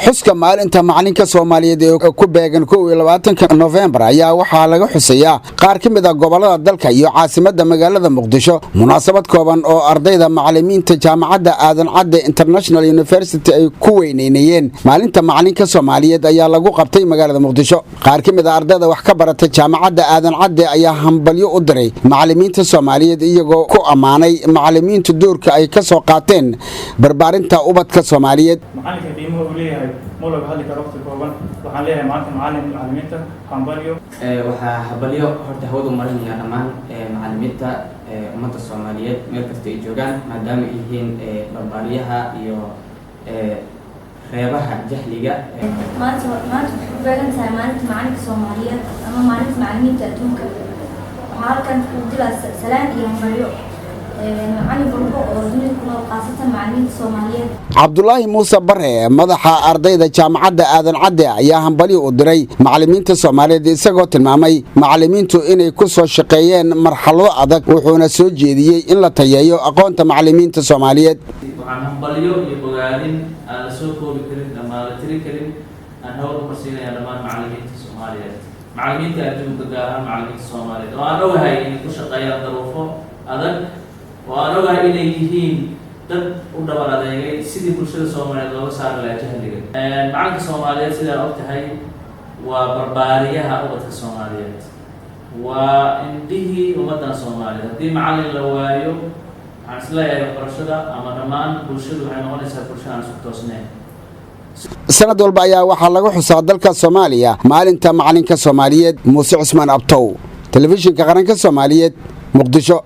xuska maalinta macalinka Soomaaliyeed ee ku beegan 21 November ayaa waxaa laga xusayaa qaar ka mid ah gobolada dalka iyo caasimadda magaalada Muqdisho munaasabad kooban oo ardayda macallimiinta jaamacadda Aadan Cadde International University ay ku weyneynayeen maalinta macalinka Soomaaliyeed ayaa lagu qabtay magaalada Muqdisho qaar ka mid ah ardayda wax ka barata jaamacadda Aadan Cadde ayaa hambalyo u diray macallimiinta Soomaaliyeed iyagoo ku amaanay macallimiinta doorka ay ka soo qaateen barbaarinta ubadka Soomaaliyeed مولى بهذه كرافة كوبان وحاليا معكم معلمينتا حنباليو وحباليو هرت هودو مرين يا أمان معلمينتا أمة الصوماليات مركز تيجوجان مدام إيهين برباريها يو ريبها جهلية ما بيجن سامانة معلم الصوماليات أما معلم معلمينتا تونكا وحالكن كنتلا سلام يوم بريو Abdullahi Musa Bare madaxa ardayda jaamacadda Aadan Cadde ayaa hambalyo u diray macallimiinta Soomaaliyeed isagoo tilmaamay macallimiintu inay ku soo shaqeeyeen marxalado adag wuxuuna soo jeediyay in la tayeeyo aqoonta macallimiinta Soomaaliyeed waxaan hambalyo iyo bogaadin aan la soo koobi karin ama la tiri karin aan hawr u marsiinayaa dhammaan macallimiinta Soomaaliyeed macallimiinta adduunka gaar ahaan macallimiinta Soomaaliyeed oo aan ogahay inay ku shaqeeyaan duruufo adag وأنا أقول إليهم dad u dhabar adeegay sidii bulshada Soomaaliyeed looga saari lahaa jahliga macalinka Soomaaliyeed sida ay tahay waa barbaariyaha ubadka Soomaaliyeed waa indhihii ummadan Soomaaliyeed hadii macalin la waayo waxaan isleeyahay waxbarashada ama dhammaan bulshadu waxay noqonaysaa bulsho aan isku toosnayn sanad walba ayaa waxaa lagu xusaa dalka Soomaaliya maalinta macalinka Soomaaliyeed Muuse Cusmaan Abtow telefishinka qaranka Soomaaliyeed Muqdisho